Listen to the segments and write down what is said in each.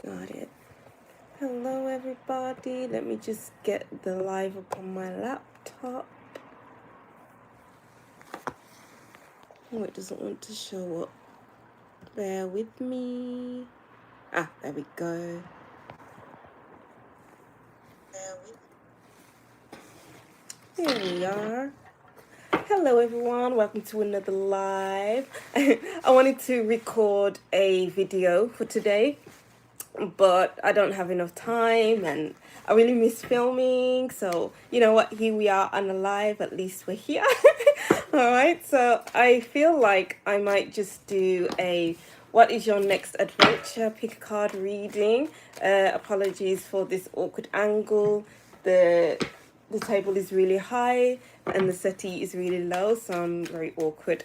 Got it. Hello everybody. Let me just get the live up on my laptop. Oh, it doesn't want to show up. Bear with me. Ah, there we go. Here we are. Hello everyone, welcome to another live. I wanted to record a video for today, but I don't have enough time and I really miss filming. So you know what, here we are on a live, at least we're here. All right, so I feel like I might just do a what is your next adventure pick a card reading. Apologies for this awkward angle. The table is really high and the settee is really low, so I'm very awkward.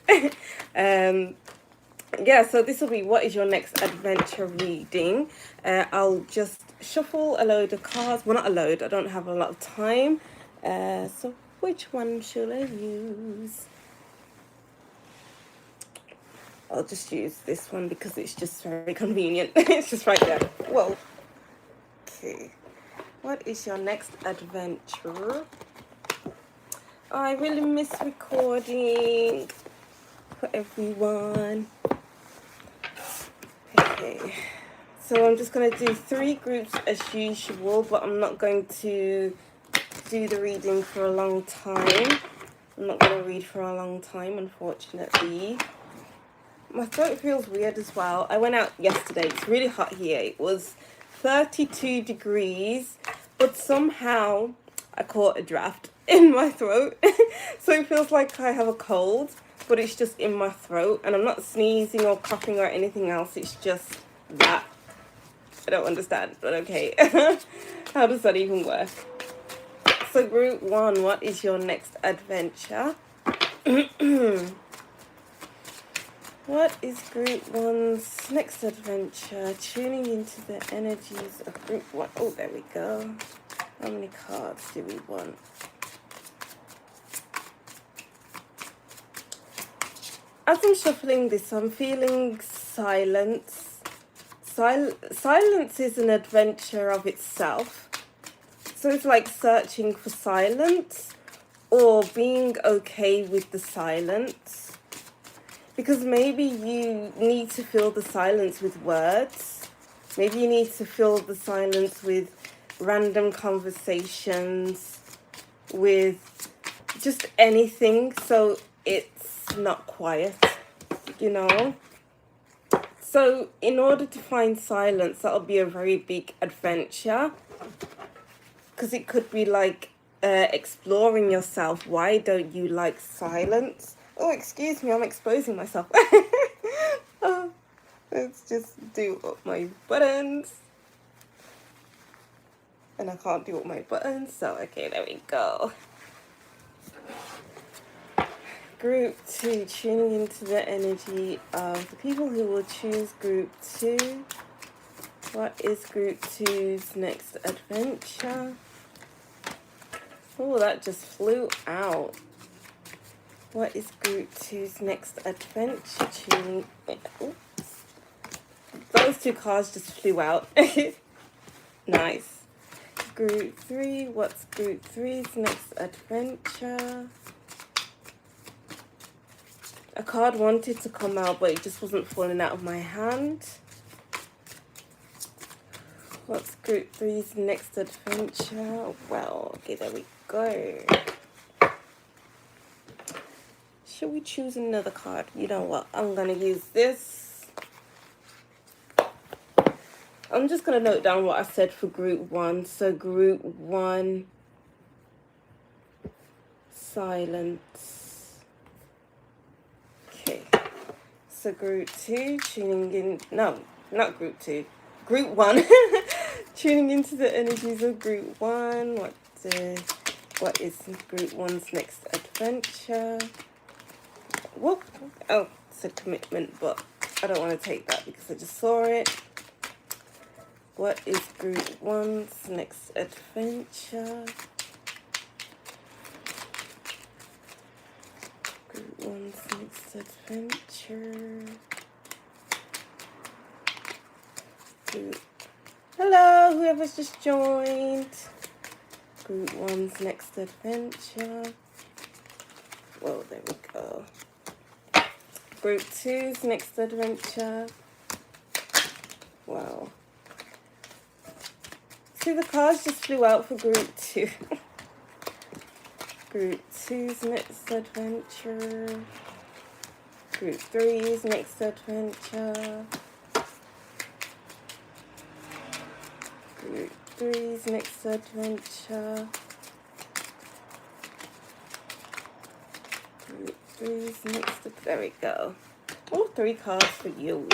Yeah, so this will be what is your next adventure reading. I'll just shuffle a load of cards. Well, not a load, I don't have a lot of time. So which one should I use? I'll just use this one because it's just very convenient. It's just right there. Whoa. Okay. What is your next adventure? I really miss recording for everyone. Okay. So I'm just going to do 3 groups as usual, but I'm not going to do the reading for a long time. I'm not going to read for a long time, unfortunately. My throat feels weird as well. I went out yesterday. It's really hot here. It was 32 degrees, but somehow I caught a draft in my throat. So it feels like I have a cold, but it's just in my throat. And I'm not sneezing or coughing or anything else. It's just that. I don't understand, but okay. How does that even work? So group 1, what is your next adventure? What is group 1's next adventure? Tuning into the energies of group 1. Oh, there we go. How many cards do we want? As I'm shuffling this, I'm feeling silence. Silence is an adventure of itself. So it's like searching for silence or being okay with the silence. Because maybe you need to fill the silence with words. Maybe you need to fill the silence with random conversations, with just anything, so it's not quiet, you know? So in order to find silence, that'll be a very big adventure. Because it could be like exploring yourself. Why don't you like silence? Oh, excuse me, I'm exposing myself. Oh, let's just do up my buttons. And I can't do up my buttons, so okay, there we go. Group 2, tuning into the energy of the people who will choose group 2. What is group 2's next adventure? Oh, that just flew out. What is group 2's next adventure? Tuning. Oops. Those 2 cards just flew out. Nice. Group 3. What's group 3's next adventure? A card wanted to come out, but it just wasn't falling out of my hand. What's group 3's next adventure? Well, okay, there we go. Should we choose another card? You know what? I'm going to use this. I'm just going to note down what I said for group 1. So group 1, silence. Okay. So group 2, tuning in. No, not group 2. Group 1. Tuning into the energies of group 1. What is group 1's next adventure? Whoop. Oh, it's a commitment, but I don't want to take that because I just saw it. What is group 1's next adventure? Group 1's next adventure. Group Hello, whoever's just joined. Group 1's next adventure. Well, there we go. Group 2's next adventure. Wow. See, the cards just flew out for Group 2. Group 2's next adventure. Group 3's next adventure. Group 3's next adventure. Group 3's next. There we go. All 3 cards for you.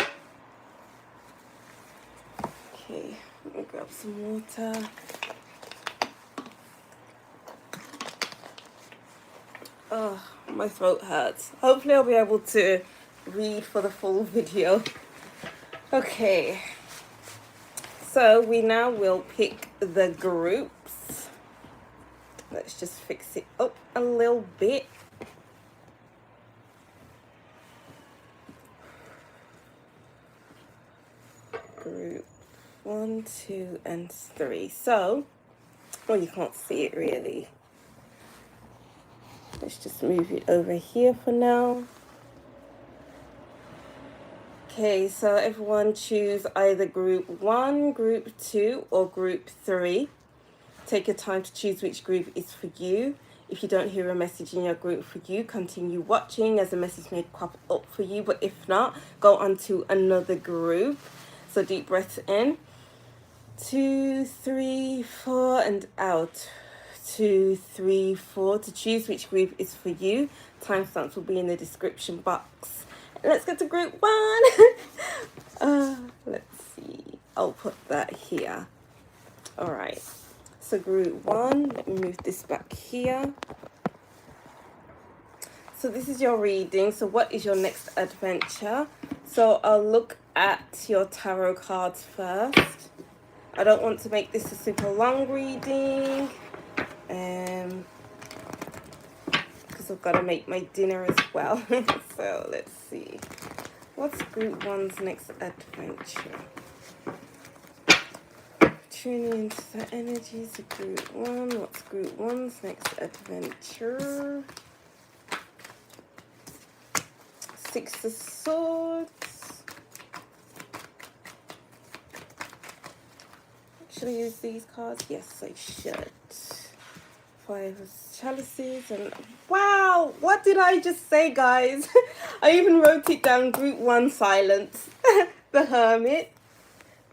Okay, let me grab some water. Oh, my throat hurts. Hopefully I'll be able to read for the full video. Okay. So we now will pick the groups. Let's just fix it up a little bit. Group 1, 2, and 3. So, well, you can't see it really. Let's just move it over here for now. Okay, so everyone choose either group 1, group 2, or group 3. Take your time to choose which group is for you. If you don't hear a message in your group for you, continue watching as a message may pop up for you. But if not, go on to another group. So deep breaths in. 2, 3, 4, and out. 2, 3, 4. To choose which group is for you, timestamps will be in the description box. Let's get to group 1. Let's see. I'll put that here. All right. So group 1, let me move this back here. So this is your reading. So what is your next adventure? So I'll look at your tarot cards first. I don't want to make this a super long reading. Because I've got to make my dinner as well. So let's see. What's group 1's next adventure? Tuning into the energies of group 1. What's group 1's next adventure? 6 of Swords. Should I use these cards? Yes, I should. 5 of Chalices and wow, what did I just say, guys? I even wrote it down. Group 1 Silence. The Hermit,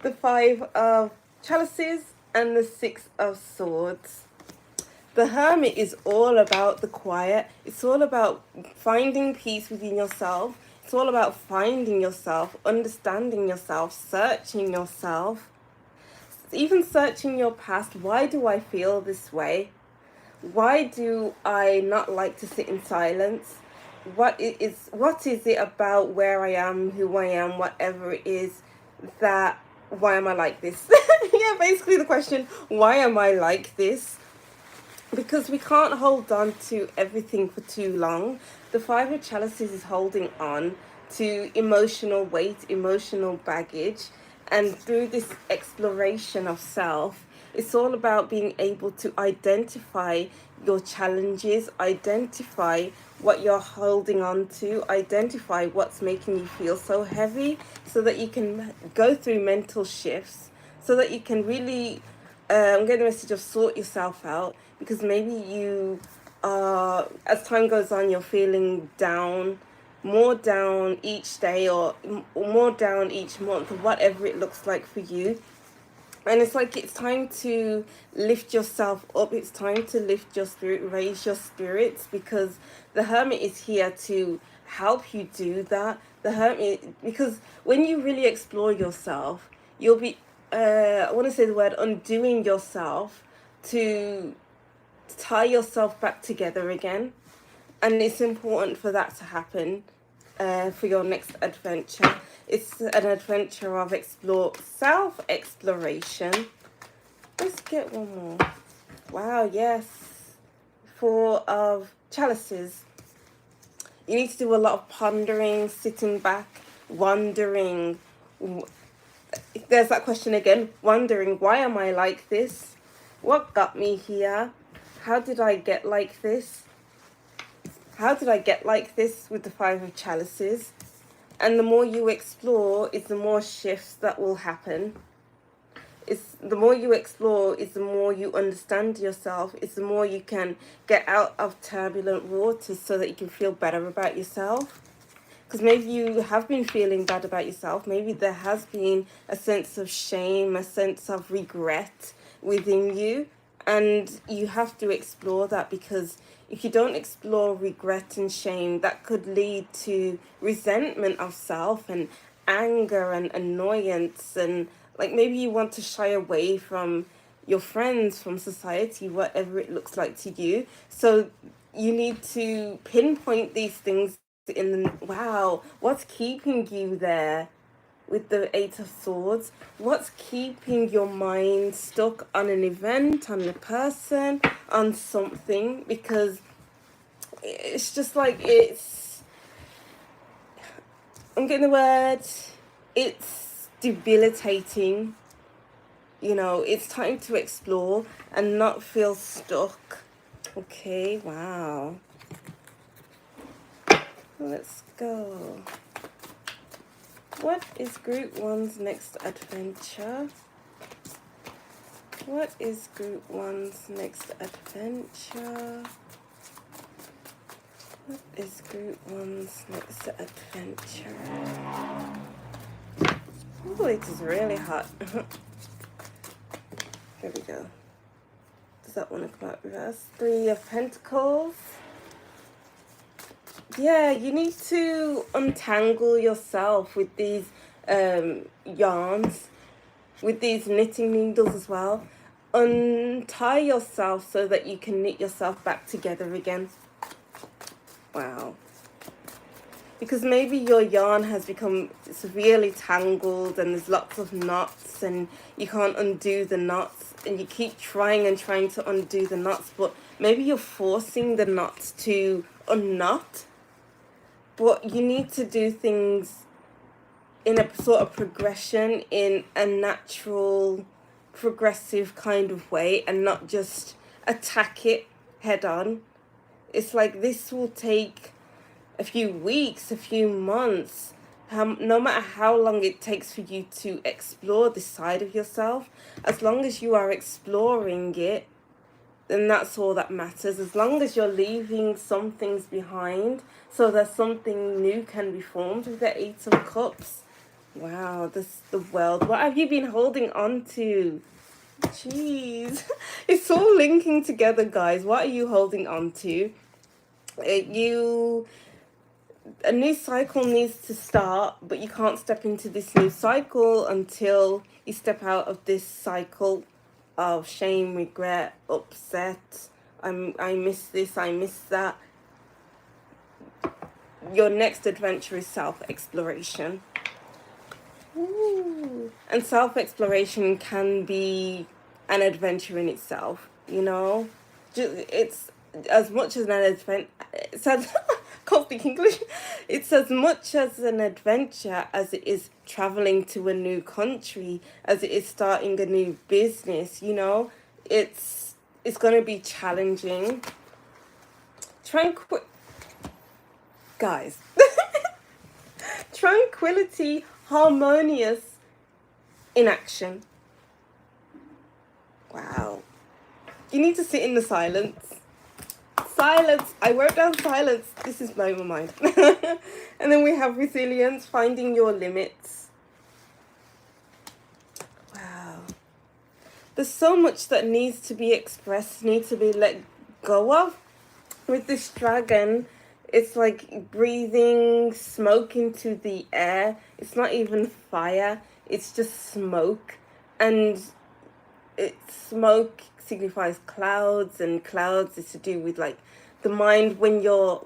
the 5 of Chalices, and the 6 of Swords. The Hermit is all about the quiet. It's all about finding peace within yourself. It's all about finding yourself, understanding yourself, searching yourself, even searching your past. Why do I feel this way? Why do I not like to sit in silence? What is it about where I am, who I am, whatever it is, that why am I like this? Yeah, basically the question, why am I like this? Because we can't hold on to everything for too long. The 5 of Chalices is holding on to emotional weight, emotional baggage. And through this exploration of self, it's all about being able to identify your challenges, identify what you're holding on to, identify what's making you feel so heavy, so that you can go through mental shifts, so that you can really get a message of sort yourself out. Because maybe you as time goes on, you're feeling down, more down each day, or more down each month, or whatever it looks like for you. And it's like it's time to lift yourself up. It's time to lift your spirit, raise your spirits, because the Hermit is here to help you do that. The Hermit, because when you really explore yourself, you'll be, I want to say the word, undoing yourself to tie yourself back together again. And it's important for that to happen for your next adventure. It's an adventure of self-exploration. Let's get one more. Wow, yes. 4 of Chalices. You need to do a lot of pondering, sitting back, wondering there's that question again, wondering, why am I like this? What got me here? How did I get like this? How did I get like this with the Five of Chalices? And the more you explore, is the more shifts that will happen. It's the more you explore, is the more you understand yourself. It's the more you can get out of turbulent waters so that you can feel better about yourself. Because maybe you have been feeling bad about yourself. Maybe there has been a sense of shame, a sense of regret within you. And you have to explore that, because if you don't explore regret and shame, that could lead to resentment of self and anger and annoyance. And like maybe you want to shy away from your friends, from society, whatever it looks like to you. So you need to pinpoint these things in the, wow, what's keeping you there with the Eight of Swords? What's keeping your mind stuck on an event, on a person, on something? Because it's just like, I'm getting the word, it's debilitating. You know, it's time to explore and not feel stuck. Okay, wow. Let's go. What is Group 1's next adventure? What is Group 1's next adventure? What is Group 1's next adventure? Oh, it is really hot. Here we go. Does that want to come out reverse? Three of Pentacles. Yeah, you need to untangle yourself with these yarns, with these knitting needles as well. Untie yourself so that you can knit yourself back together again. Wow. Because maybe your yarn has become severely tangled and there's lots of knots and you can't undo the knots, and you keep trying and trying to undo the knots, but maybe you're forcing the knots to unknot. But you need to do things in a sort of progression, in a natural, progressive kind of way, and not just attack it head on. It's like this will take a few weeks, a few months, no matter how long it takes for you to explore this side of yourself. As long as you are exploring it, then that's all that matters. As long as you're leaving some things behind so that something new can be formed with the Eight of Cups. Wow, this the world. What have you been holding on to? Jeez. It's all linking together, guys. What are you holding on to? A new cycle needs to start, but you can't step into this new cycle until you step out of this cycle of shame, regret, upset. I miss this, I miss that. Your next adventure is self-exploration. Ooh. And self-exploration can be an adventure in itself, you know. It's as much as an adventure. Can't speak English. It's as much as an adventure as it is traveling to a new country, as it is starting a new business. You know, it's going to be challenging. Guys. Tranquility, harmonious in action. Wow. You need to sit in the silence. Silence. I wrote down silence. This is blowing my mind. And then we have resilience, finding your limits. Wow. There's so much that needs to be expressed, needs to be let go of. With this dragon, it's like breathing smoke into the air. It's not even fire. It's just smoke. And smoke signifies clouds, and clouds is to do with like the mind. When your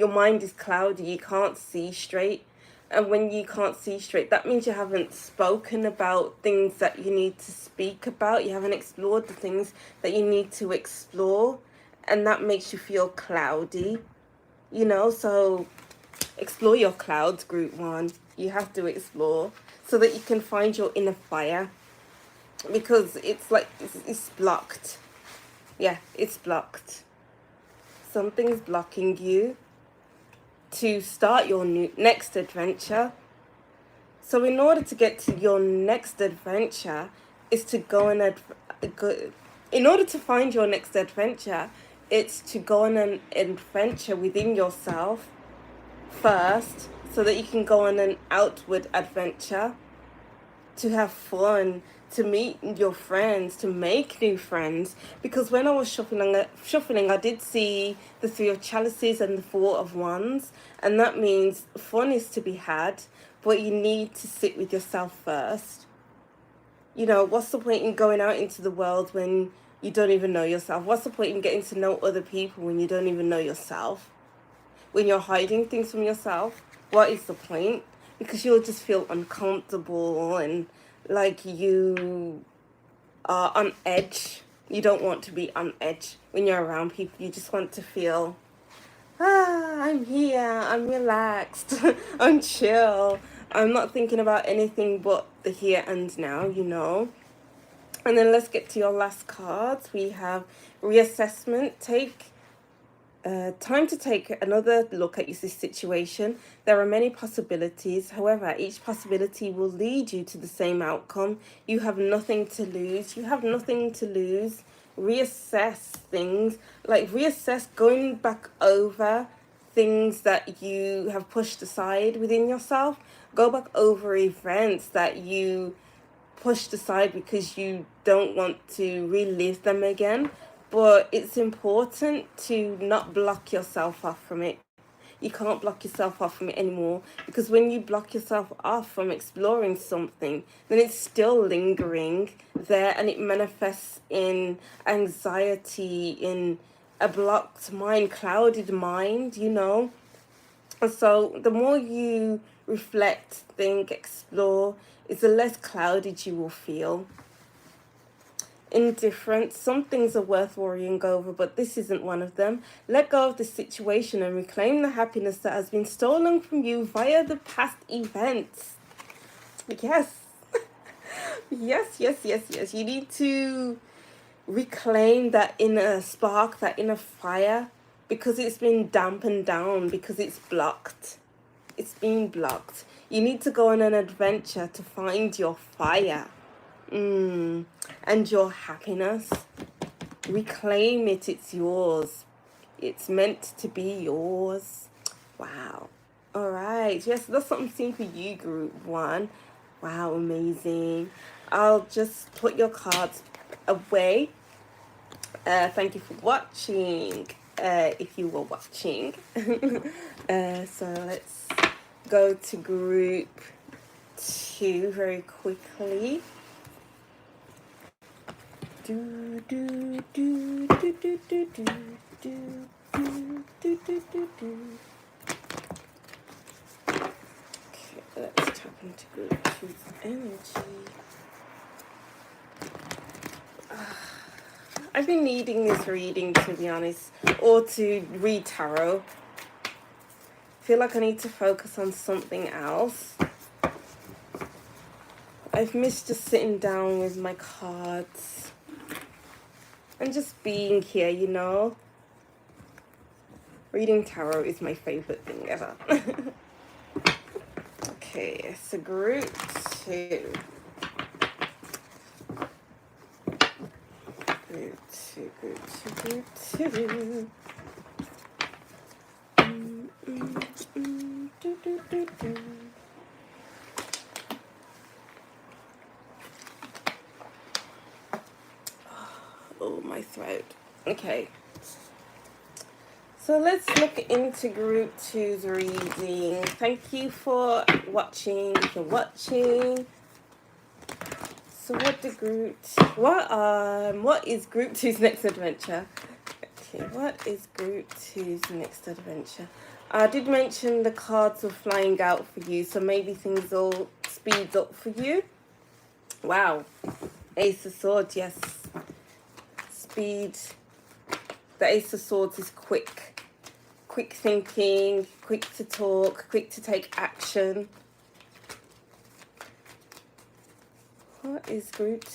mind is cloudy, you can't see straight. And when you can't see straight, that means you haven't spoken about things that you need to speak about. You haven't explored the things that you need to explore. And that makes you feel cloudy, you know. So explore your clouds, Group 1. You have to explore. so that you can find your inner fire. Because it's like, it's blocked. Yeah, it's blocked. Something's blocking you to start your next adventure. So in order to get to your next adventure is to go on in order to find your next adventure, it's to go on an adventure within yourself first, so that you can go on an outward adventure, to have fun, to meet your friends, to make new friends. Because when I was shuffling, I did see the Three of Chalices and the Four of Wands, and that means fun is to be had, but you need to sit with yourself first. You know, what's the point in going out into the world when you don't even know yourself? What's the point in getting to know other people when you don't even know yourself? When you're hiding things from yourself, what is the point? Because you'll just feel uncomfortable and like you are on edge. You don't want to be on edge when you're around people. You just want to feel, I'm here, I'm relaxed, I'm chill. I'm not thinking about anything but the here and now, you know. And then let's get to your last cards. We have reassessment. Time to take another look at this situation. There are many possibilities. However, each possibility will lead you to the same outcome. You have nothing to lose. You have nothing to lose. Reassess things. Like reassess, going back over things that you have pushed aside within yourself. Go back over events that you pushed aside because you don't want to relive them again. But it's important to not block yourself off from it. You can't block yourself off from it anymore, because when you block yourself off from exploring something, then it's still lingering there, and it manifests in anxiety, in a blocked mind, clouded mind, you know. And so the more you reflect, think, explore, is the less clouded you will feel. Indifference. Some things are worth worrying over, but this isn't one of them. Let go of the situation and reclaim the happiness that has been stolen from you via the past events. Yes. Yes. You need to reclaim that inner spark, that inner fire, because it's been dampened down, because it's blocked. It's been blocked. You need to go on an adventure to find your fire. And your happiness. Reclaim it. It's yours. It's meant to be yours. Wow. All right. Yes, that's something seen for you, group 1. Wow, amazing. I'll just put your cards away. Thank you for watching. If you were watching. So let's go to group 2 very quickly. Okay, let's tap into group 2's energy. I've been needing this reading, to be honest, or to read tarot. I feel like I need to focus on something else. I've missed just sitting down with my cards and just being here, you know. Reading tarot is my favorite thing ever. Okay, so group 2. Group 2. Oh, my throat. Okay. So let's look into group 2's reading. Thank you for watching. If you're watching. So what is group 2's next adventure? Okay, what is group 2's next adventure? I did mention the cards were flying out for you, so maybe things will speed up for you. Wow. Ace of Swords, yes. Speed. The Ace of Swords is quick. Quick thinking, quick to talk, quick to take action. What is Group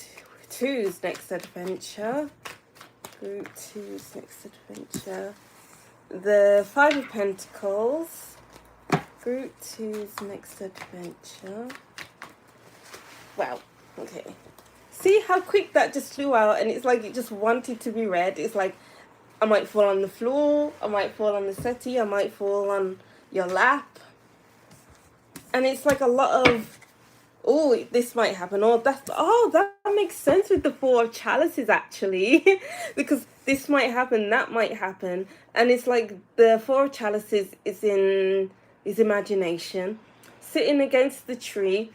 2's next adventure? Group 2's next adventure. The Five of Pentacles. Group 2's next adventure. Wow. Okay. See how quick that just flew out, and it's like it just wanted to be read. It's like I might fall on the floor, I might fall on the settee, I might fall on your lap. And it's like a lot of, oh, this might happen, or that makes sense with the Four of Chalices actually. Because this might happen, that might happen. And it's like the Four of Chalices is imagination. Sitting against the tree,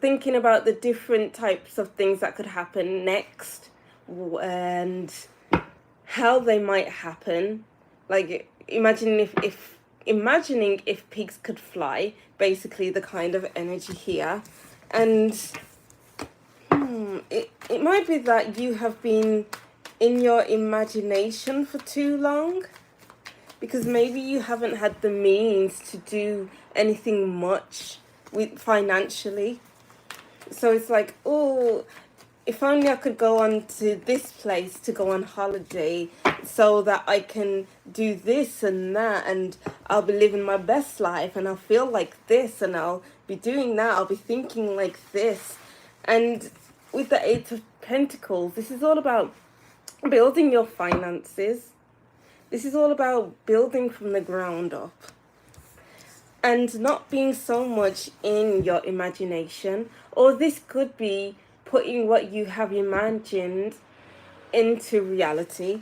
thinking about the different types of things that could happen next and how they might happen. Like imagining if pigs could fly, basically the kind of energy here. And it might be that you have been in your imagination for too long, because maybe you haven't had the means to do anything much with financially. So it's like, oh, if only I could go on to this place to go on holiday so that I can do this and that, and I'll be living my best life and I'll feel like this and I'll be doing that, I'll be thinking like this. And with the Eight of Pentacles, this is all about building your finances. This is all about building from the ground up. And not being so much in your imagination. Or this could be putting what you have imagined into reality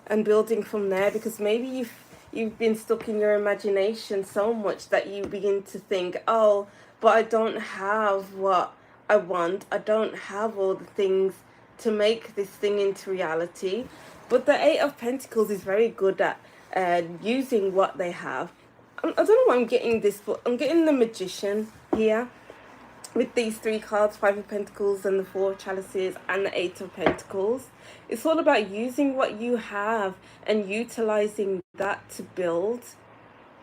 and building from there, because maybe you've been stuck in your imagination so much that you begin to think, oh, but I don't have what I want. I don't have all the things to make this thing into reality. But the Eight of Pentacles is very good at using what they have. I don't know why I'm getting this, but I'm getting the Magician here with these three cards, Five of Pentacles and the Four of Chalices and the Eight of Pentacles. It's all about using what you have and utilizing that to build.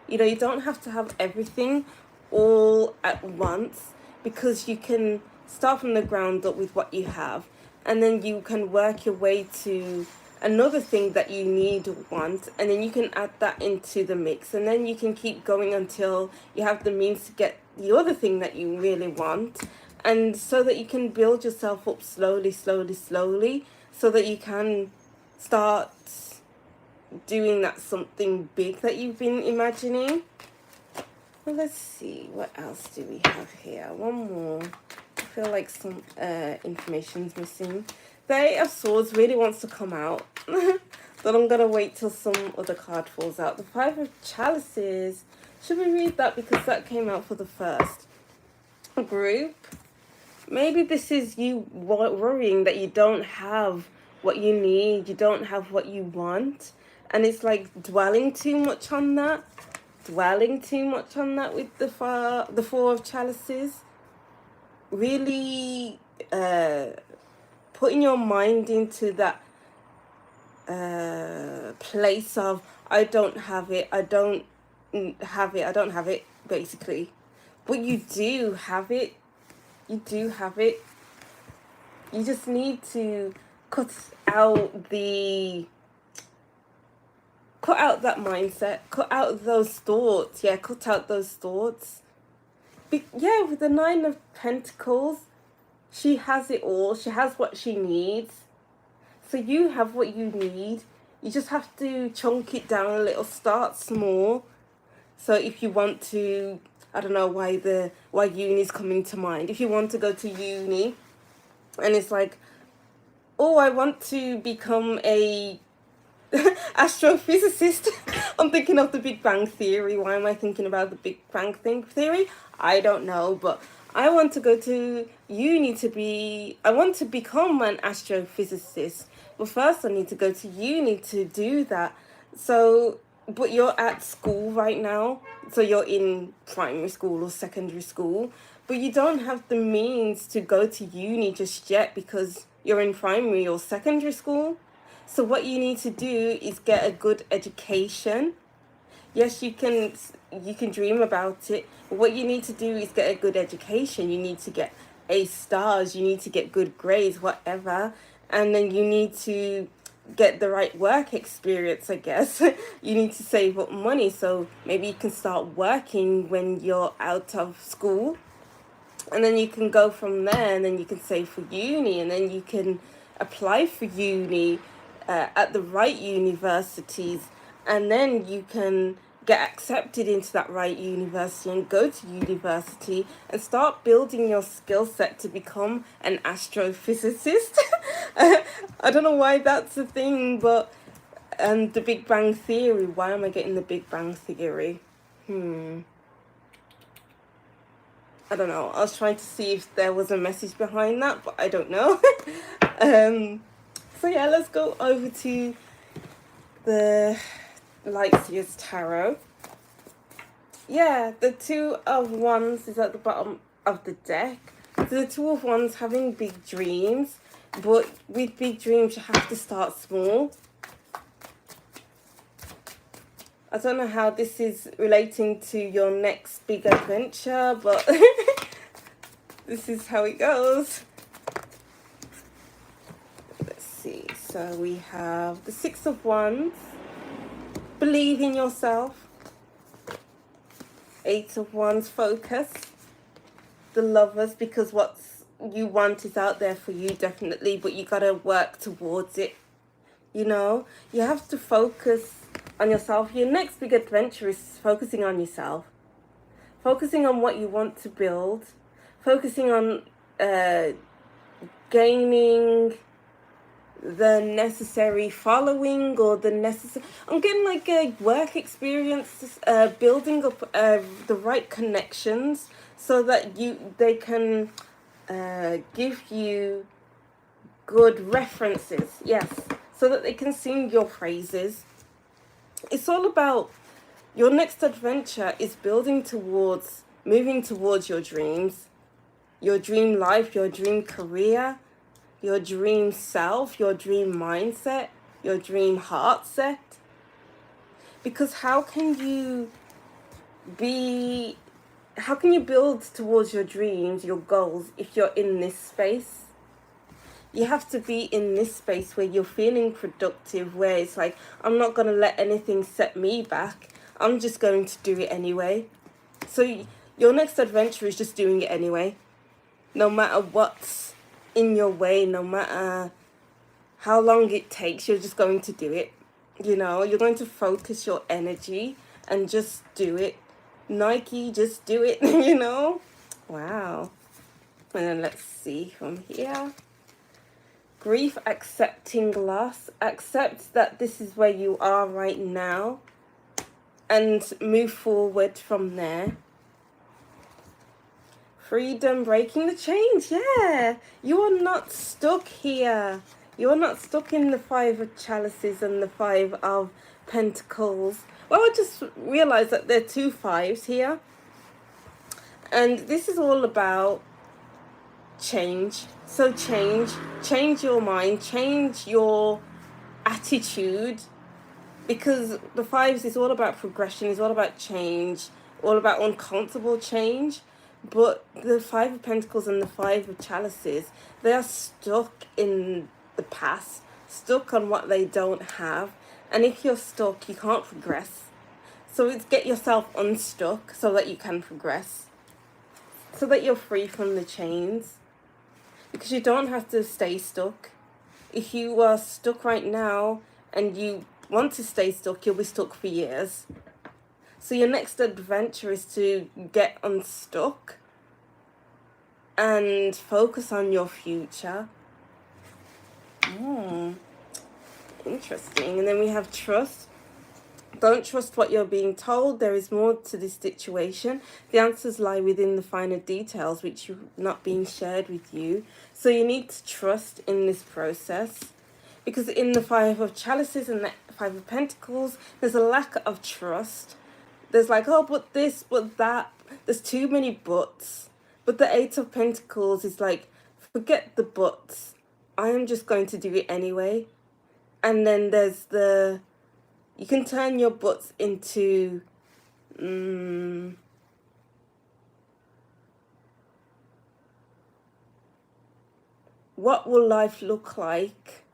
You know, you don't have to have everything all at once, because you can start from the ground up with what you have, and then you can work your way to another thing that you need or want, and then you can add that into the mix, and then you can keep going until you have the means to get the other thing that you really want, and so that you can build yourself up slowly, so that you can start doing that something big that you've been imagining. Well, let's see, what else do we have here? One more. I feel like some information's missing. The Eight of Swords really wants to come out, but I'm going to wait till some other card falls out. The Five of Chalices, should we read that because that came out for the first group? Maybe this is you worrying that you don't have what you need, you don't have what you want, and it's like dwelling too much on that with the Four of Chalices. Really putting your mind into that place of I don't have it, basically. But you do have it. You just need to cut out that mindset, cut out those thoughts. Cut out those thoughts. With the Nine of Pentacles, she has it all. She has what she needs. So you have what you need. You just have to chunk it down a little, start small. So if you want to, I don't know why uni's coming to mind. If you want to go to uni and it's like, oh, I want to become a astrophysicist. I'm thinking of the Big Bang Theory. Why am I thinking about the Big Bang Theory? I don't know, but I want to go to uni I want to become an astrophysicist. But first I need to go to uni to do that. So, but you're at school right now. So you're in primary school or secondary school. But you don't have the means to go to uni just yet because you're in primary or secondary school. So what you need to do is get a good education. Yes, you can dream about it, but what you need to do is get a good education. You need to get A stars, you need to get good grades, whatever. And then you need to get the right work experience, I guess. You need to save up money. So maybe you can start working when you're out of school. And then you can go from there, and then you can save for uni, and then you can apply for uni at the right universities, and then you can get accepted into that right university and go to university and start building your skill set to become an astrophysicist. I don't know why that's a thing, but the Big Bang Theory. Why am I getting the Big Bang Theory? I don't know. I was trying to see if there was a message behind that, but I don't know. So yeah, let's go over to the Lightseers Tarot. Yeah, the Two of Wands is at the bottom of the deck. So the Two of Wands having big dreams, but with big dreams you have to start small. I don't know how this is relating to your next big adventure, but this is how it goes. Let's see. So we have the Six of Wands. Believe in yourself. Eight of Wands. Focus. The Lovers, because what you want is out there for you, definitely, but you gotta work towards it. You know, you have to focus on yourself. Your next big adventure is focusing on yourself, focusing on what you want to build, focusing on gaining the necessary following, or the necessary, I'm getting like a work experience, building up the right connections so that they can give you good references. Yes, so that they can sing your praises. It's all about your next adventure is moving towards your dreams, your dream life, your dream career, your dream self, your dream mindset, your dream heart set. Because how can you build towards your dreams, your goals, if you're in this space? You have to be in this space where you're feeling productive, where it's like, I'm not going to let anything set me back. I'm just going to do it anyway. So your next adventure is just doing it anyway. No matter what's in your way, no matter how long it takes, you're just going to do it. You know, you're going to focus your energy and just do it. Nike, just do it, you know? Wow. And then let's see from here. Grief, accepting loss. Accept that this is where you are right now and move forward from there. Freedom, breaking the chains. Yeah, you are not stuck here. You are not stuck in the Five of Chalices and the Five of Pentacles. Well, I just realised that there are two fives here. And this is all about change. So change your mind, change your attitude, because the fives is all about progression, is all about change, all about uncomfortable change. But the Five of Pentacles and the Five of Chalices, they are stuck in the past, stuck on what they don't have. And if you're stuck, you can't progress. So it's get yourself unstuck so that you can progress, so that you're free from the chains. Because you don't have to stay stuck. If you are stuck right now and you want to stay stuck, you'll be stuck for years. So your next adventure is to get unstuck and focus on your future. Interesting. And then we have trust. Don't trust what you're being told. There is more to this situation. The answers lie within the finer details, which are not being shared with you. So you need to trust in this process. Because in the Five of Chalices and the Five of Pentacles, there's a lack of trust. There's like, oh, but this, but that. There's too many buts. But the Eight of Pentacles is like, forget the buts. I am just going to do it anyway. And then there's you can turn your buts into what will life look like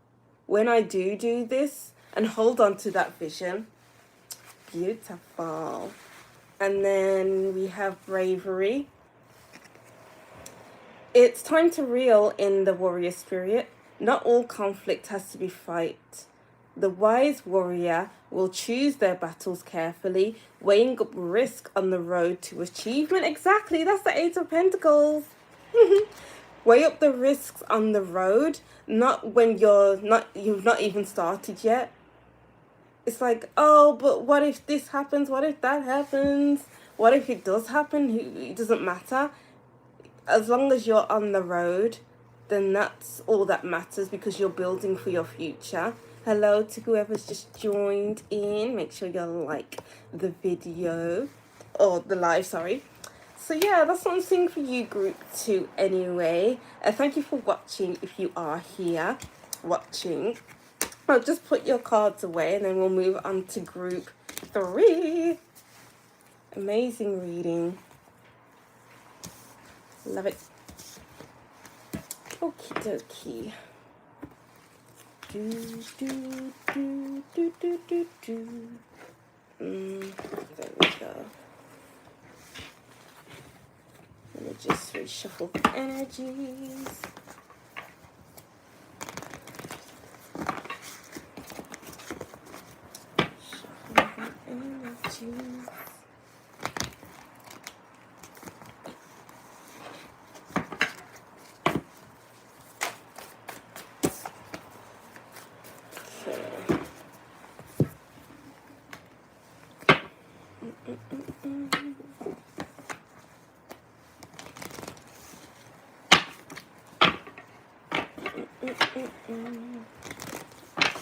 when I do this, and hold on to that vision. Beautiful. And then we have bravery. It's time to reel in the warrior spirit. Not all conflict has to be fight. The wise warrior will choose their battles carefully, weighing up risk on the road to achievement. Exactly, that's the Eight of Pentacles. Weigh up the risks on the road, not when you've not even started yet. It's like, oh, but what if this happens? What if that happens? What if it does happen? It doesn't matter. As long as you're on the road, then that's all that matters, because you're building for your future. Hello to whoever's just joined in. Make sure you like the video, or the live, sorry. So yeah, that's what I'm seeing for you, group 2 anyway. Thank you for watching if you are here watching. I'll just put your cards away and then we'll move on to group 3. Amazing reading. Love it. Okie dokie. There we go. Let me just reshuffle the energies. Shuffle the energies.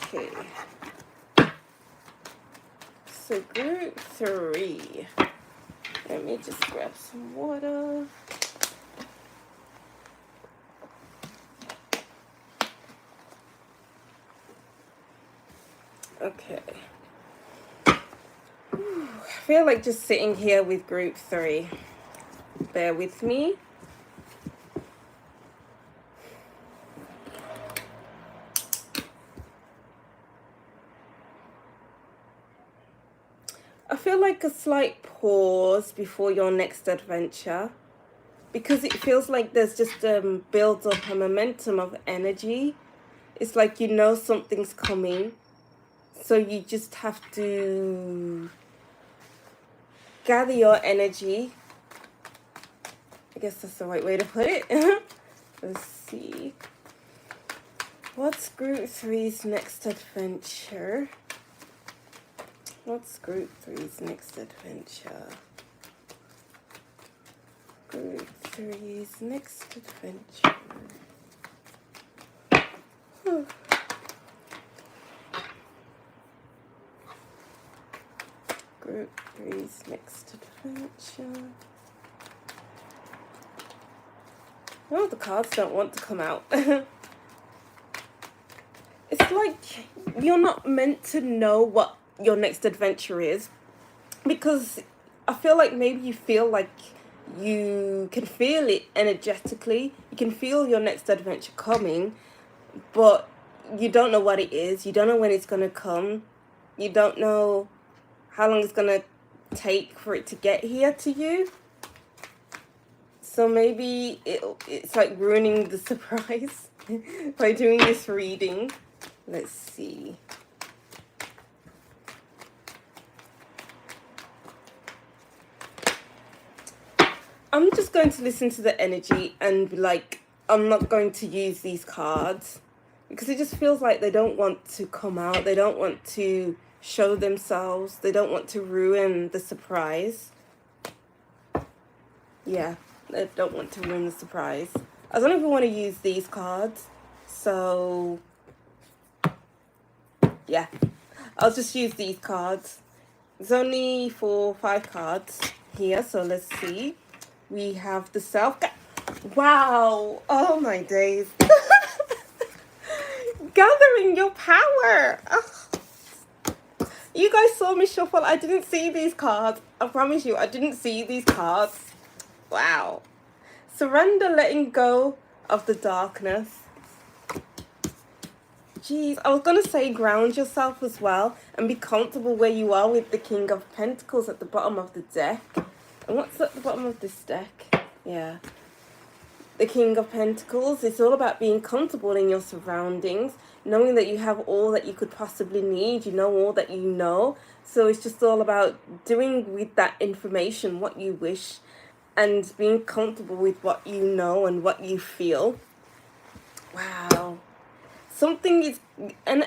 Okay, so group 3, let me just grab some water. Okay, I feel like just sitting here with group 3. Bear with me. I feel like a slight pause before your next adventure, because it feels like there's just builds up a momentum of energy. It's like you know something's coming, so you just have to gather your energy. I guess that's the right way to put it. Let's see. What's group 3's next adventure? What's group 3's next adventure? Group 3's next adventure. Group 3's next adventure. Oh, the cards don't want to come out. It's like you're not meant to know what your next adventure is, because I feel like maybe you feel like you can feel it energetically. You can feel your next adventure coming, but you don't know what it is. You don't know when it's going to come. You don't know how long it's going to take for it to get here to you. So maybe it's like ruining the surprise by doing this reading. Let's see. I'm just going to listen to the energy and be like, I'm not going to use these cards, because it just feels like they don't want to come out. They don't want to show themselves. They don't want to ruin the surprise. Yeah, they don't want to ruin the surprise. I don't even want to use these cards. So, yeah, I'll just use these cards. There's only 5 cards here, so let's see. We have the Self. Wow! Oh my days! Gathering your power. Ugh. You guys saw me shuffle. I didn't see these cards. I promise you, I didn't see these cards. Wow! Surrender, letting go of the darkness. Geez, I was going to say ground yourself as well and be comfortable where you are with the King of Pentacles at the bottom of the deck. And what's at the bottom of this deck? Yeah. The King of Pentacles. It's all about being comfortable in your surroundings, knowing that you have all that you could possibly need. You know all that you know. So it's just all about doing with that information what you wish and being comfortable with what you know and what you feel. Wow. Something is an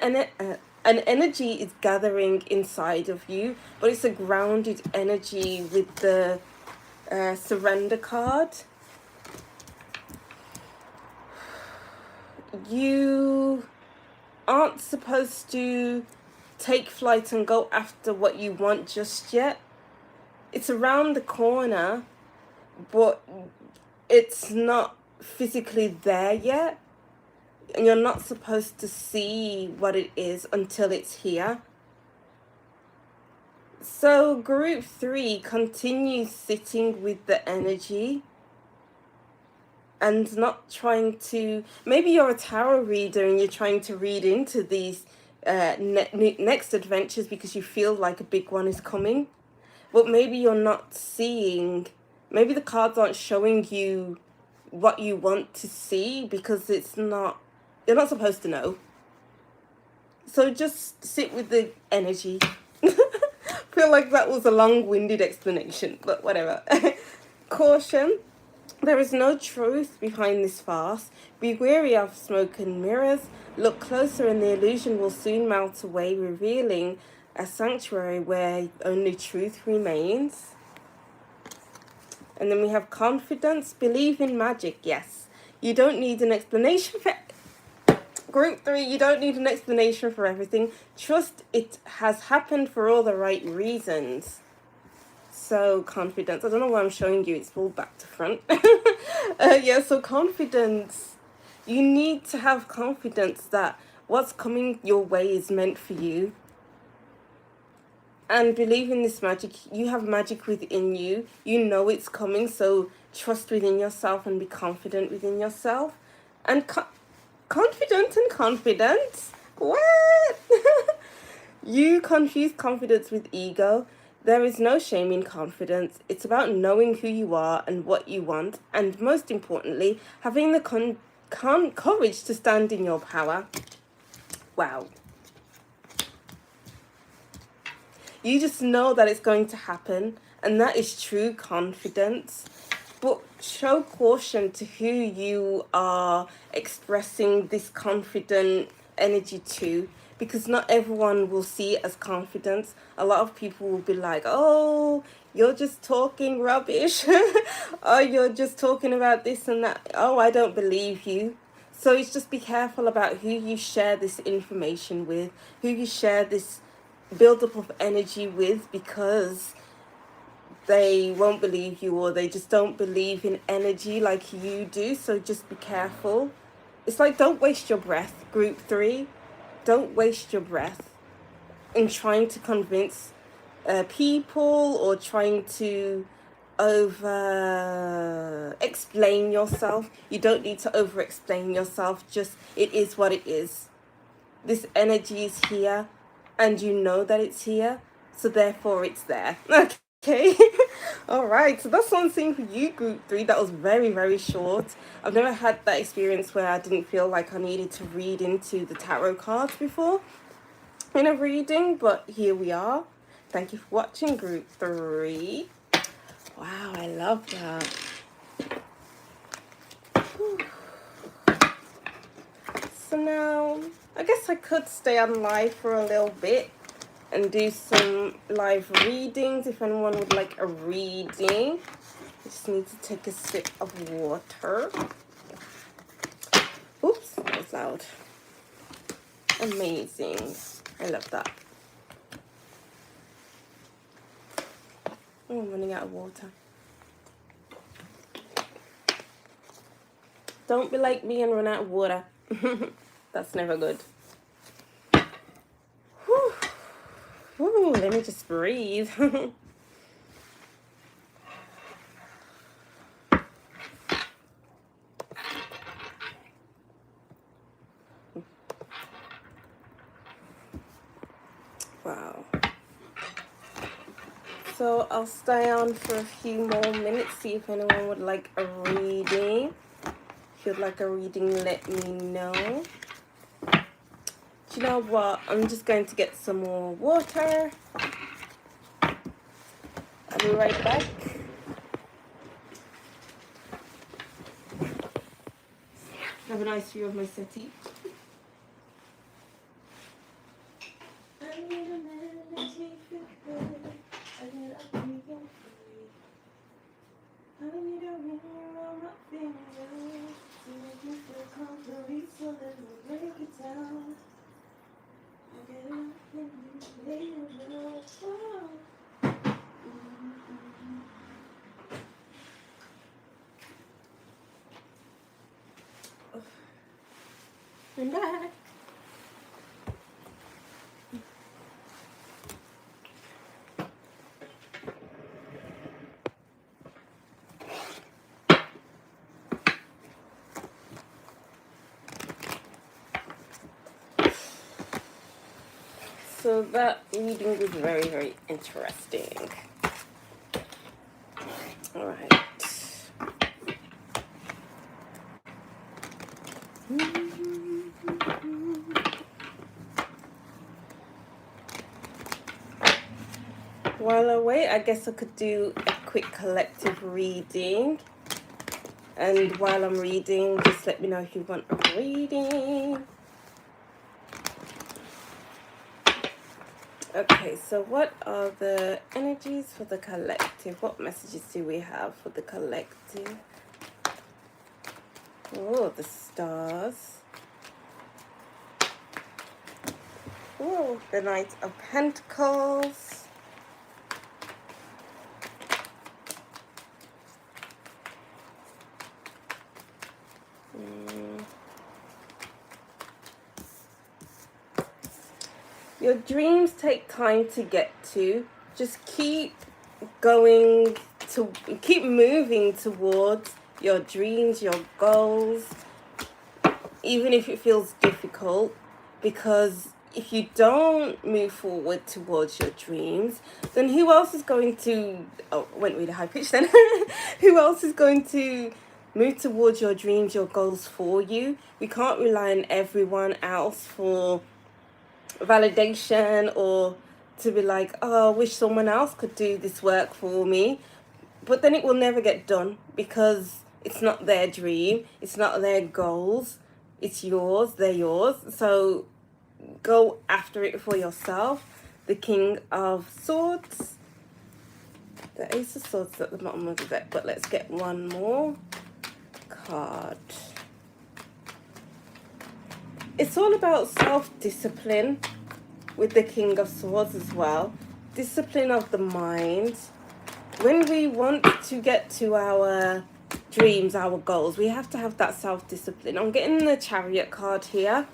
energy is gathering inside of you, but it's a grounded energy with the surrender card. You aren't supposed to take flight and go after what you want just yet. It's around the corner, but it's not physically there yet. And you're not supposed to see what it is until it's here. So group 3, continue sitting with the energy and not trying to, maybe you're a tarot reader and you're trying to read into these next adventures because you feel like a big one is coming. But maybe you're not seeing, maybe the cards aren't showing you what you want to see because it's not, you're not supposed to know. So just sit with the energy. Feel like that was a long-winded explanation, but whatever. Caution. There is no truth behind this farce. Be wary of smoke and mirrors. Look closer and the illusion will soon melt away, revealing a sanctuary where only truth remains. And then we have confidence. Believe in magic. Yes. You don't need an explanation for group 3. You don't need an explanation for everything. Trust it has happened for all the right reasons. So confidence. I don't know why I'm showing you. It's all back to front. Yeah, so confidence. You need to have confidence that what's coming your way is meant for you. And believe in this magic. You have magic within you. You know it's coming. So trust within yourself and be confident within yourself. And confident and confidence? What? You confuse confidence with ego. There is no shame in confidence. It's about knowing who you are and what you want. And most importantly, having the courage to stand in your power. Wow. You just know that it's going to happen. And that is true confidence. But show caution to who you are expressing this confident energy to, because not everyone will see it as confidence. A lot of people will be like, oh, you're just talking rubbish. Oh, you're just talking about this and that. Oh, I don't believe you. So it's just be careful about who you share this information with, who you share this buildup of energy with, because they won't believe you, or they just don't believe in energy like you do. So just be careful. It's like, don't waste your breath, group 3. Don't waste your breath in trying to convince people or trying to over explain yourself. You don't need to over explain yourself. Just, it is what it is. This energy is here and you know that it's here, so therefore it's there. Okay. All right, so that's one thing for you, group 3. That was very, very short. I've never had that experience where I didn't feel like I needed to read into the tarot cards before in a reading, but here we are. Thank you for watching, group 3. Wow, I love that. Whew. So now, I guess I could stay on live for a little bit and do some live readings if anyone would like a reading. I just need to take a sip of water. Oops, that was loud. Amazing. I love that. Oh, I'm running out of water. Don't be like me and run out of water. That's never good. Whew. Ooh, let me just breathe. Wow. So I'll stay on for a few more minutes, see if anyone would like a reading. If you'd like a reading, let me know. Do you know what? I'm just going to get some more water. I'll be right back. Have a nice view of my settee. I'm back. So that reading was very, very interesting. All right. While I wait, I guess I could do a quick collective reading. And while I'm reading, just let me know if you want a reading. Okay, so what are the energies for the collective? What messages do we have for the collective? Oh, the stars. Oh, the Knight of Pentacles. Your dreams take time to get to. Just keep going to, keep moving towards your dreams, your goals, even if it feels difficult, because if you don't move forward towards your dreams, then who else is going to, oh, went really high pitched then. Who else is going to move towards your dreams, your goals for you? We can't rely on everyone else for validation or to be like, oh, I wish someone else could do this work for me. But then it will never get done because it's not their dream, it's not their goals, it's yours, they're yours. So go after it for yourself. The King of Swords, the Ace of Swords at the bottom of the deck, but let's get one more card. It's all about self-discipline with the King of Swords as well. Discipline of the mind. When we want to get to our dreams, our goals, we have to have that self-discipline. I'm getting the Chariot card here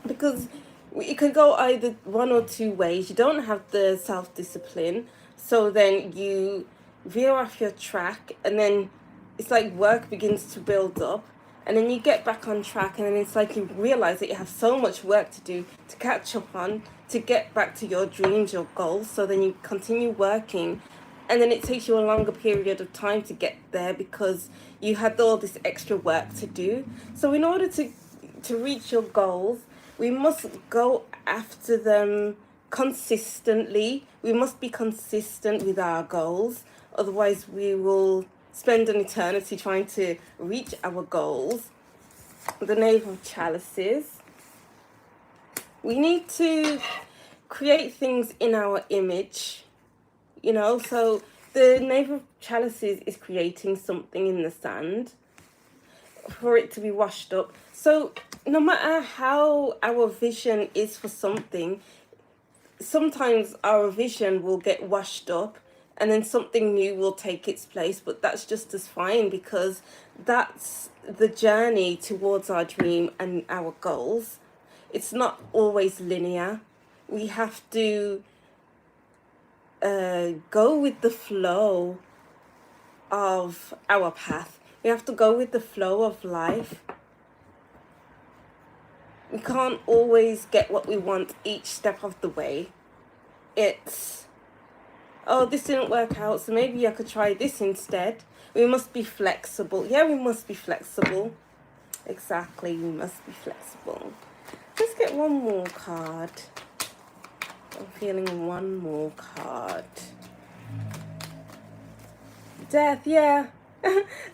because it could go either one or two ways. You don't have the self-discipline, so then you veer off your track, and then it's like work begins to build up, and then you get back on track, and then it's like you realize that you have so much work to do to catch up on, to get back to your dreams, your goals. So then you continue working, and then it takes you a longer period of time to get there because you had all this extra work to do. So in order to reach your goals, we must go after them consistently. We must be consistent with our goals. Otherwise, we will spend an eternity trying to reach our goals. The Knave of Chalices. We need to create things in our image. You know, so the Knave of Chalices is creating something in the sand for it to be washed up. So no matter how our vision is for something, sometimes our vision will get washed up and then something new will take its place. But that's just as fine because that's the journey towards our dream and our goals. It's not always linear. We have to go with the flow of our path. We have to go with the flow of life. We can't always get what we want each step of the way. it's, oh, this didn't work out, so maybe I could try this instead. We must be flexible. Yeah, we must be flexible. Exactly, we must be flexible. Let's get one more card. I'm feeling one more card. Death, yeah.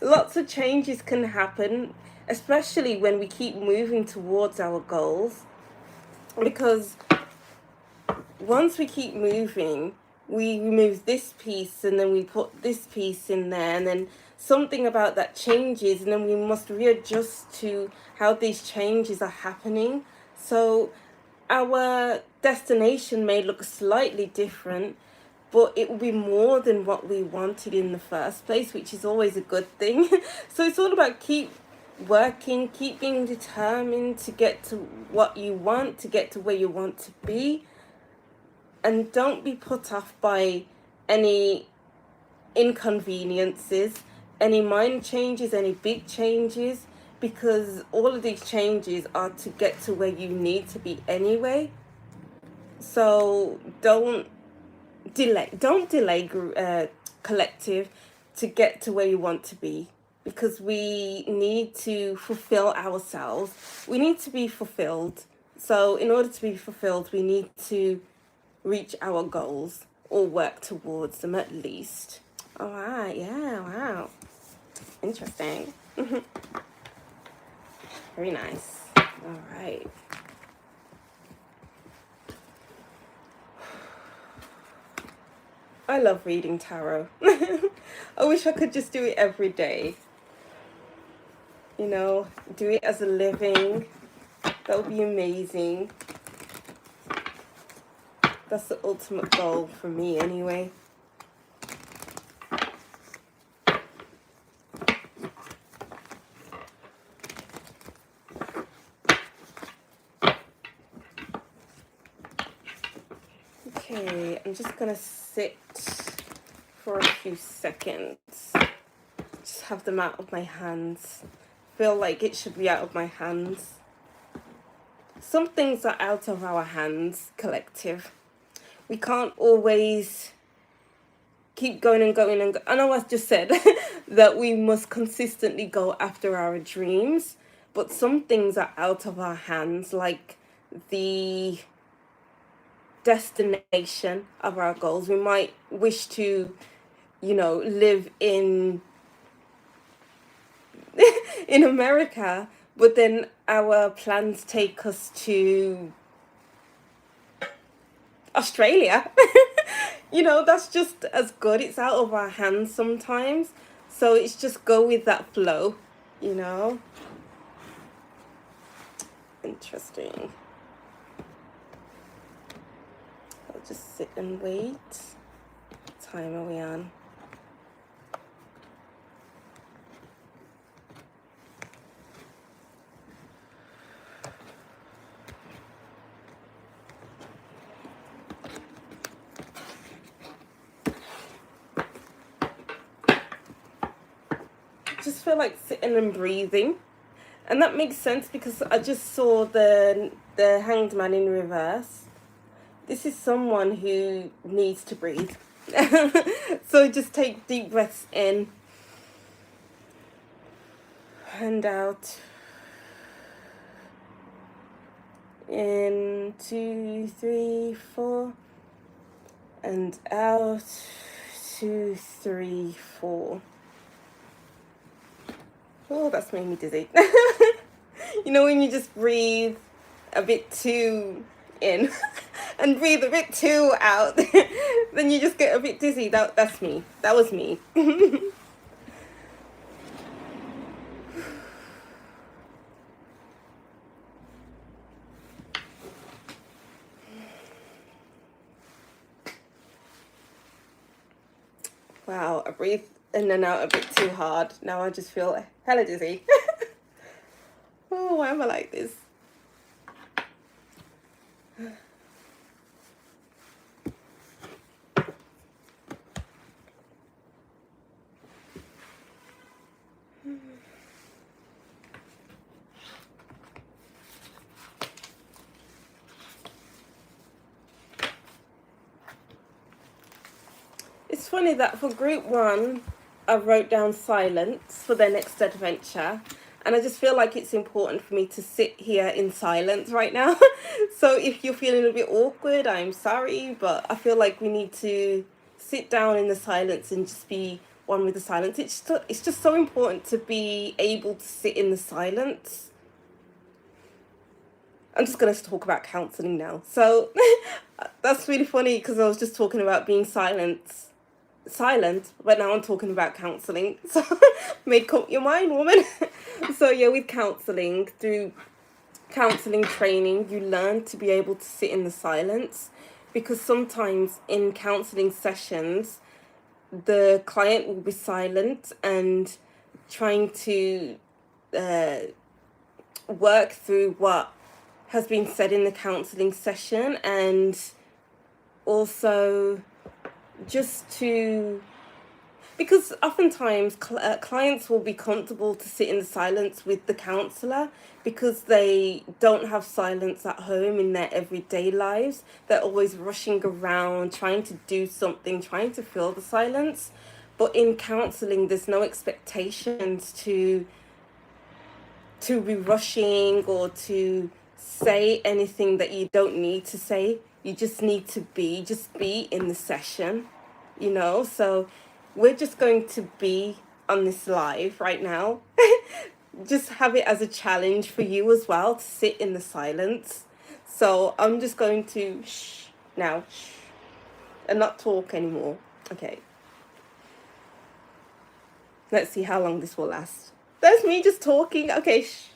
Lots of changes can happen, especially when we keep moving towards our goals. Because once we keep moving, we remove this piece and then we put this piece in there, and then something about that changes, and then we must readjust to how these changes are happening. So our destination may look slightly different, but it will be more than what we wanted in the first place, which is always a good thing. So it's all about keep working, keep being determined to get to what you want, to get to where you want to be. And don't be put off by any inconveniences, any mind changes, any big changes, because all of these changes are to get to where you need to be anyway. So don't delay collective to get to where you want to be, because we need to fulfill ourselves. We need to be fulfilled. So in order to be fulfilled, we need to reach our goals or work towards them at least. All right, yeah, wow. Interesting. Very nice. All right. I love reading tarot. I wish I could just do it every day. You know, do it as a living. That would be amazing. That's the ultimate goal for me anyway. Okay, I'm just gonna sit for a few seconds. Just have them out of my hands. Feel like it should be out of my hands. Some things are out of our hands, collective. We can't always keep going and going and I know I just said that we must consistently go after our dreams, but some things are out of our hands, like the destination of our goals. We might wish to, you know, live in in America, but then our plans take us to Australia. You know, that's just as good. It's out of our hands sometimes. So it's just go with that flow, you know. Interesting. I'll just sit and wait. What time are we on? Just feel like sitting and breathing, and that makes sense because I just saw the Hanged Man in reverse. This is someone who needs to breathe. So just take deep breaths in and out. In 2, 3, 4, and out. 2, 3, 4. Oh, that's made me dizzy. You know, when you just breathe a bit too in and breathe a bit too out, then you just get a bit dizzy. That's me. That was me. Wow, I breathe in and out a bit too hard. Now I just feel hella dizzy. Oh, why am I like this? it's funny that for group one, I wrote down silence for their next adventure. And I just feel like it's important for me to sit here in silence right now. So if you're feeling a bit awkward, I'm sorry, but I feel like we need to sit down in the silence and just be one with the silence. It's just so important to be able to sit in the silence. I'm just going to talk about counseling now. So that's really funny because I was just talking about being silent, but now I'm talking about counseling. So make up your mind, woman. So yeah, with counseling, through counseling training, you learn to be able to sit in the silence, because sometimes in counseling sessions, the client will be silent and trying to work through what has been said in the counseling session, and also just to, because oftentimes clients will be comfortable to sit in the silence with the counselor because they don't have silence at home in their everyday lives. They're always rushing around, trying to do something, trying to fill the silence. But in counseling, there's no expectations to be rushing or to say anything that you don't need to say. You just need to just be in the session, So we're just going to be on this live right now. Just have it as a challenge for you as well to sit in the silence. So I'm just going to shh now, shh, and not talk anymore. Okay. Let's see how long this will last. That's me just talking. Okay, shh.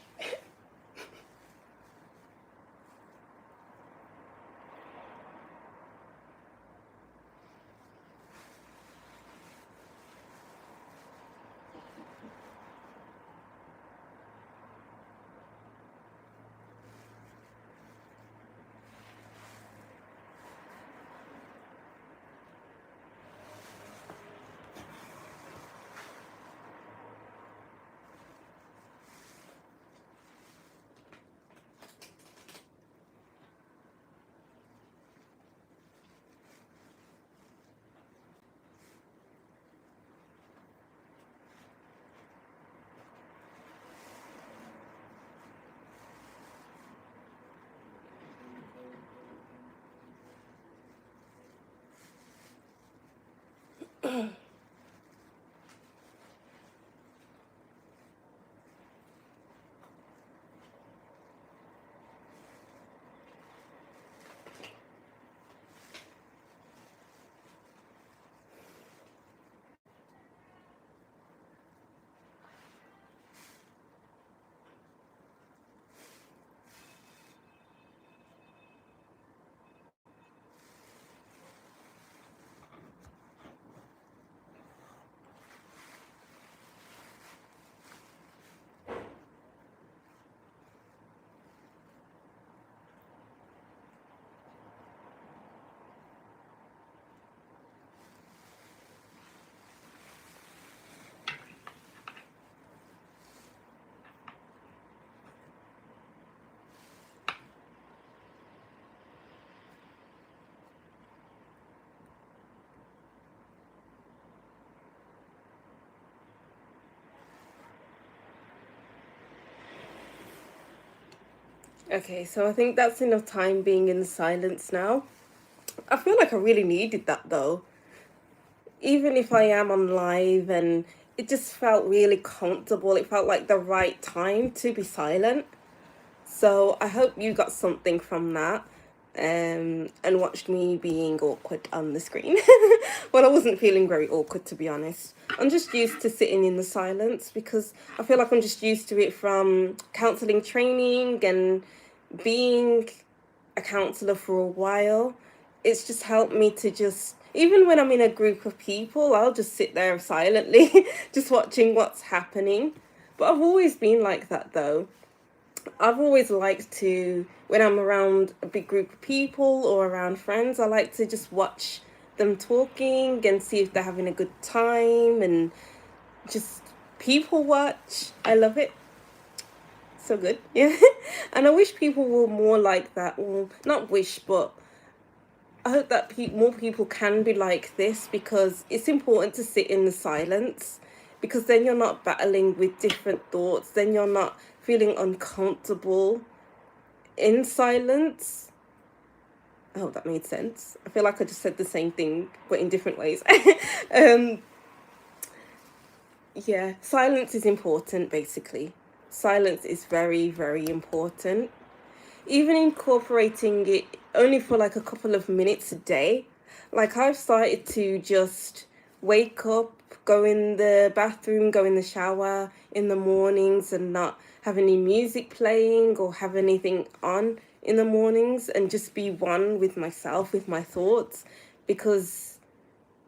Okay, so I think that's enough time being in silence now. I feel like I really needed that though. Even if I am on live, and it just felt really comfortable. It felt like the right time to be silent. So I hope you got something from that, and watched me being awkward on the screen. Well, I wasn't feeling very awkward, to be honest. I'm just used to sitting in the silence because I feel like I'm just used to it from counseling training and being a counselor for a while. It's just helped me to just, even when I'm in a group of people, I'll just sit there silently, just watching what's happening. But I've always been like that though. I've always liked to, when I'm around a big group of people or around friends, I like to just watch them talking and see if they're having a good time and just people watch. I love it. So good. Yeah. And I wish people were more like that. Well, not wish, but I hope that more people can be like this, because it's important to sit in the silence, because then you're not battling with different thoughts, then you're not feeling uncomfortable in silence. I hope that made sense. I feel like I just said the same thing but in different ways. um yeah, silence is important. Basically, silence is very, very important. Even incorporating it only for like a couple of minutes a day. Like, I've started to just wake up, go in the bathroom, go in the shower in the mornings, and not have any music playing or have anything on in the mornings, and just be one with myself, with my thoughts, because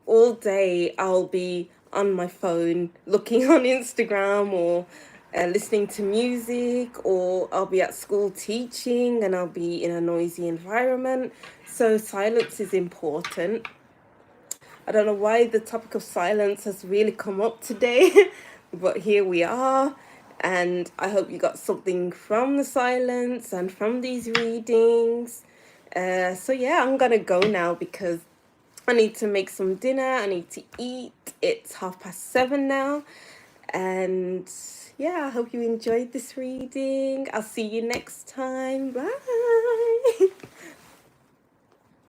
all day I'll be on my phone looking on Instagram, or listening to music, or I'll be at school teaching and I'll be in a noisy environment. So silence is important. I don't know why the topic of silence has really come up today, but here we are. And I hope you got something from the silence and from these readings. So yeah, I'm gonna go now because I need to make some dinner. I need to eat. It's 7:30 now. And yeah, I hope you enjoyed this reading. I'll see you next time. Bye.